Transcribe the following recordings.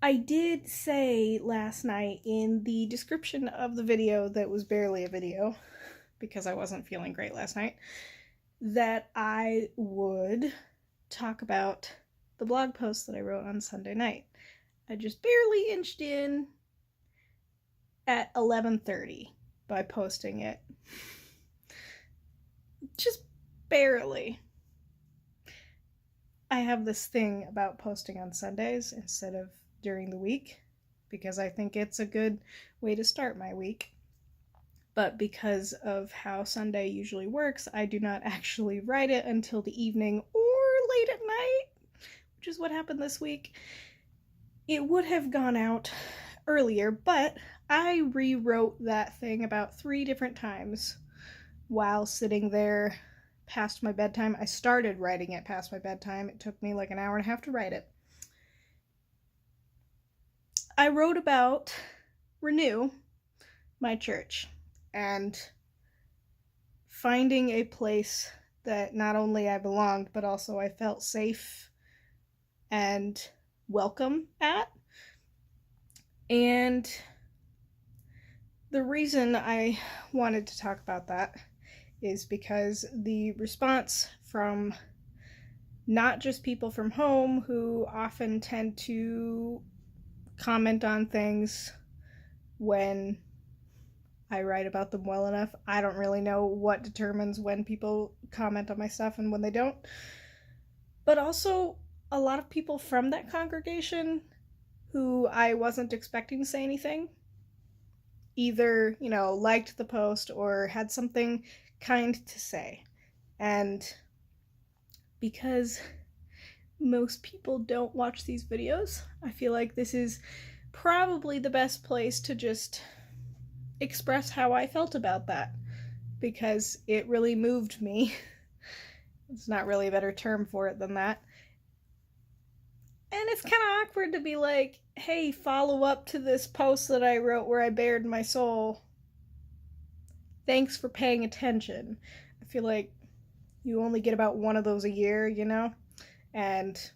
I did say last night in the description of the video that was barely a video, because I wasn't feeling great last night, that I would talk about the blog post that I wrote on Sunday night. I just barely inched in at 11:30 by posting it. Just barely. I have this thing about posting on Sundays instead of during the week because I think it's a good way to start my week. But because of how Sunday usually works, I do not actually write it until the evening or late at night, which is what happened this week. It would have gone out earlier, but I rewrote that thing about 3 different times while sitting there past my bedtime. I started writing it past my bedtime. It took me like an hour and a half to write it. I wrote about Renew, my church, and finding a place that not only I belonged, but also I felt safe and welcome at. And the reason I wanted to talk about that is because the response from not just people from home who often tend to comment on things when I write about them well enough. I don't really know what determines when people comment on my stuff and when they don't. But also a lot of people from that congregation who I wasn't expecting to say anything either, liked the post or had something kind to say. And because most people don't watch these videos, I feel like this is probably the best place to just express how I felt about that, because it really moved me. It's not really a better term for it than that. And it's kind of awkward to be like, hey, follow up to this post that I wrote where I bared my soul. Thanks for paying attention. I feel like you only get about one of those a year, And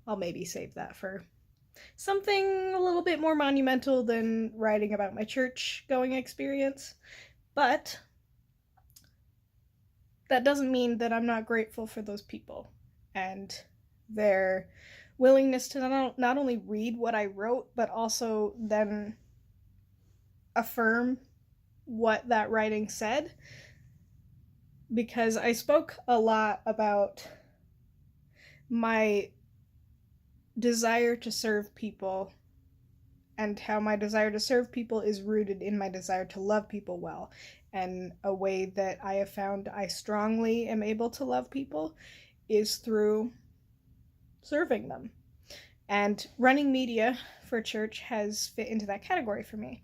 I'll maybe save that for something a little bit more monumental than writing about my church going experience. But that doesn't mean that I'm not grateful for those people and their willingness to not only read what I wrote, but also then affirm what that writing said. Because I spoke a lot about my desire to serve people and how my desire to serve people is rooted in my desire to love people well. And a way that I have found I strongly am able to love people is through serving them. And running media for church has fit into that category for me.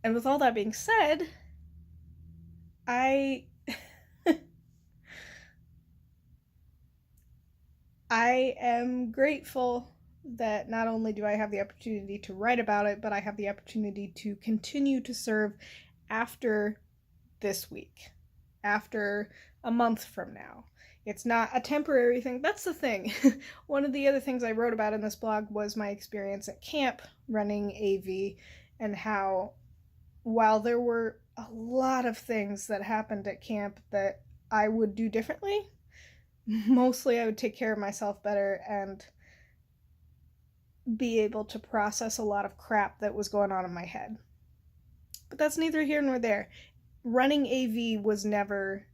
And with all that being said, I am grateful that not only do I have the opportunity to write about it, but I have the opportunity to continue to serve after this week, after a month from now. It's not a temporary thing. That's the thing. One of the other things I wrote about in this blog was my experience at camp running AV, and how while there were a lot of things that happened at camp that I would do differently, mostly I would take care of myself better and be able to process a lot of crap that was going on in my head. But that's neither here nor there. Running AV was never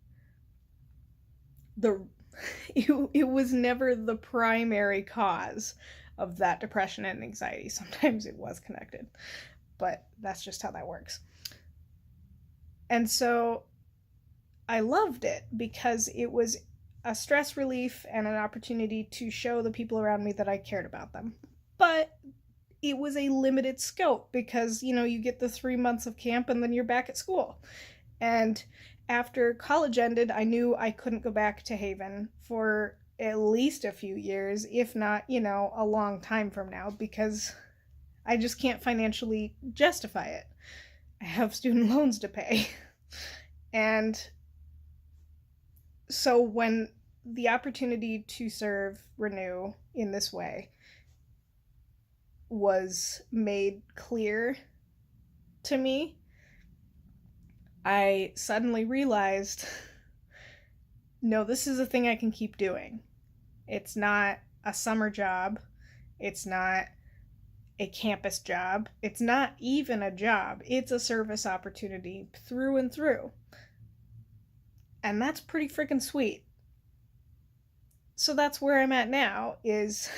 it was never the primary cause of that depression and anxiety. Sometimes it was connected, but that's just how that works. And so I loved it because it was a stress relief and an opportunity to show the people around me that I cared about them. But it was a limited scope because, you get the 3 months of camp and then you're back at school. And after college ended, I knew I couldn't go back to Haven for at least a few years, if not, a long time from now, because I just can't financially justify it. I have student loans to pay. And so when the opportunity to serve Renew in this way was made clear to me, I suddenly realized, no, this is a thing I can keep doing. It's not a summer job. It's not a campus job. It's not even a job. It's a service opportunity through and through. And that's pretty freaking sweet. So that's where I'm at now, is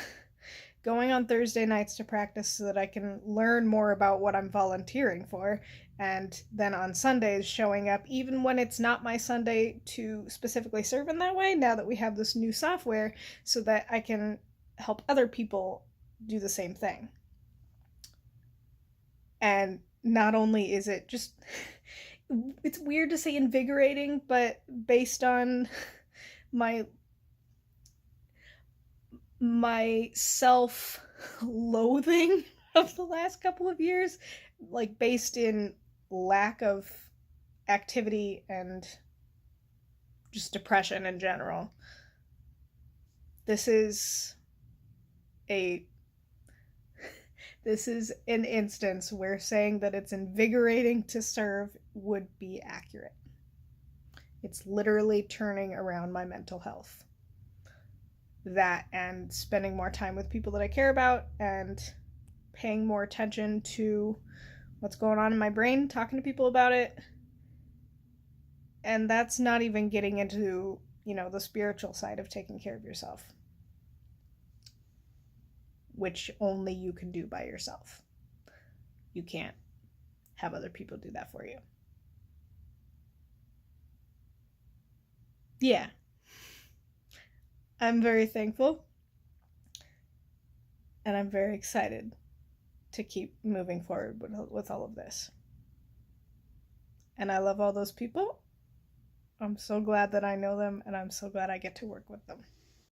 going on Thursday nights to practice so that I can learn more about what I'm volunteering for, and then on Sundays showing up even when it's not my Sunday to specifically serve in that way, now that we have this new software, so that I can help other people do the same thing. And not only is it just, it's weird to say invigorating, but based on my self-loathing of the last couple of years, like based in lack of activity and just depression in general, this is an instance where saying that it's invigorating to serve would be accurate. It's literally turning around my mental health. That and spending more time with people that I care about and paying more attention to what's going on in my brain, talking to people about it. And that's not even getting into, the spiritual side of taking care of yourself, which only you can do by yourself. You can't have other people do that for you. Yeah. I'm very thankful, and I'm very excited to keep moving forward with all of this. And I love all those people. I'm so glad that I know them, and I'm so glad I get to work with them.